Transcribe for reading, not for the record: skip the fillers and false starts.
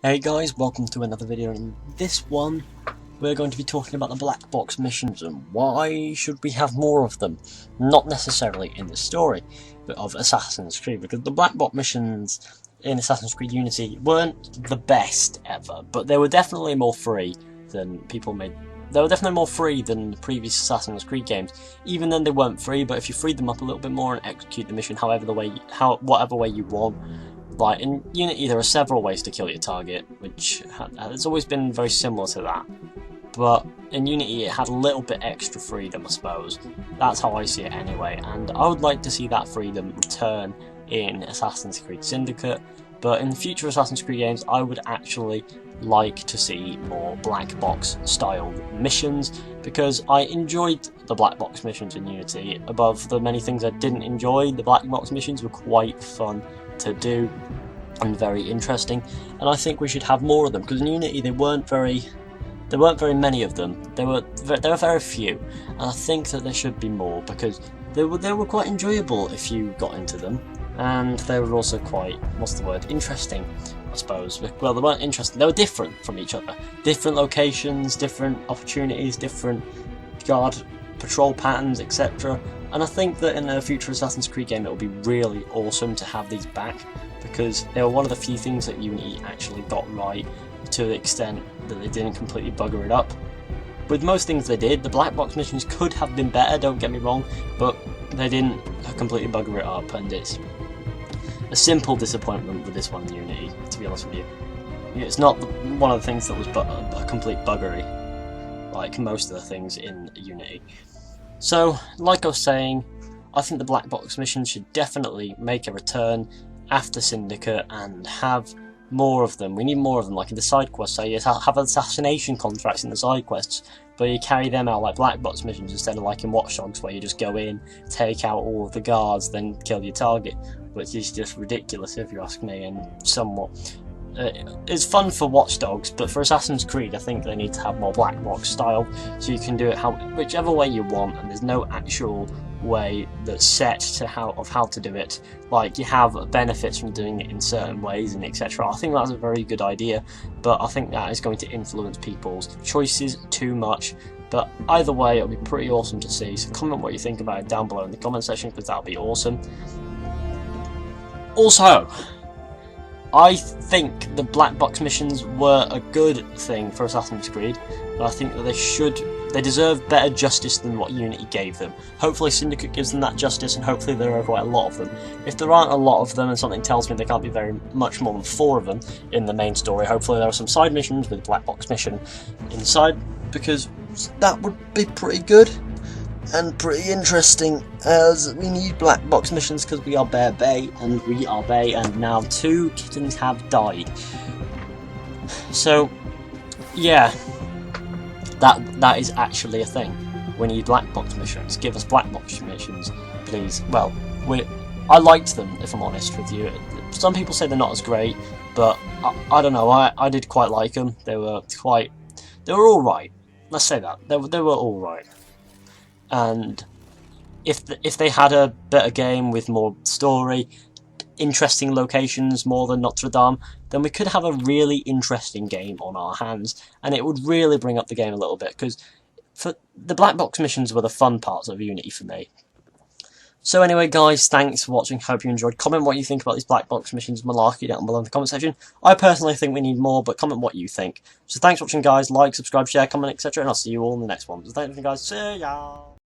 Hey guys, welcome to another video. In this one, we're going to be talking about the black box missions and why should we have more of them. Not necessarily in the story, but of Assassin's Creed, because the black box missions in Assassin's Creed Unity weren't the best ever, but they were definitely more free than people made. They were definitely more free than the previous Assassin's Creed games. Even then they weren't free, but if you freed them up a little bit more and execute the mission whatever way you want. Like, in Unity there are several ways to kill your target, which has always been very similar to that. But in Unity it had a little bit extra freedom, I suppose. That's how I see it anyway, and I would like to see that freedom return in Assassin's Creed Syndicate. But in future Assassin's Creed games I would actually like to see more black box style missions, because I enjoyed the black box missions in Unity. Above the many things I didn't enjoy, the black box missions were quite fun to do and very interesting, and I think we should have more of them, because in Unity there weren't very many of them. There were very few, and I think that there should be more, because they were quite enjoyable if you got into them, and they were also quite, interesting, I suppose. Well, they weren't interesting, they were different from each other. Different locations, different opportunities, different guard patrol patterns, etc. And I think that in a future Assassin's Creed game it will be really awesome to have these back, because they were one of the few things that Unity actually got right, to the extent that they didn't completely bugger it up. With most things they did, the black box missions could have been better, don't get me wrong, but they didn't completely bugger it up, and it's a simple disappointment with this one in Unity, to be honest with you. It's not one of the things that was a complete buggery, like most of the things in Unity. So, like I was saying, I think the black box missions should definitely make a return after Syndicate and have more of them. We need more of them, like in the side quests. So you have assassination contracts in the side quests, but you carry them out like black box missions instead of like in Watch Dogs, where you just go in, take out all of the guards, then kill your target, which is just ridiculous if you ask me, and somewhat. It's fun for Watch Dogs, but for Assassin's Creed I think they need to have more black box style, so you can do it whichever way you want, and there's no actual way that's set to how to do it. Like, you have benefits from doing it in certain ways and etc. I think that's a very good idea, but I think that is going to influence people's choices too much. But either way, it'll be pretty awesome to see, so comment what you think about it down below in the comment section, because that'll be awesome. Also, I think the black box missions were a good thing for Assassin's Creed, but I think that they deserve better justice than what Unity gave them. Hopefully Syndicate gives them that justice, and hopefully there are quite a lot of them. If there aren't a lot of them, and something tells me there can't be very much more than 4 of them in the main story, hopefully there are some side missions with black box mission inside, because that would be pretty good and pretty interesting, as we need black box missions because we are Bear Bay, and we are Bay, and now 2 kittens have died. So yeah, that is actually a thing. We need black box missions. Give us black box missions, please. Well, I liked them, if I'm honest with you. Some people say they're not as great, but I don't know. I did quite like them. They were all right. Let's say that they were all right. And if they had a better game with more story, interesting locations more than Notre Dame, then we could have a really interesting game on our hands, and it would really bring up the game a little bit, because for the black box missions were the fun parts of Unity for me. So anyway guys, thanks for watching, hope you enjoyed. Comment what you think about these black box missions malarkey down below in the comment section. I personally think we need more, but comment what you think. So thanks for watching guys, like, subscribe, share, comment, etc, and I'll see you all in the next one. So thanks for watching guys, see ya!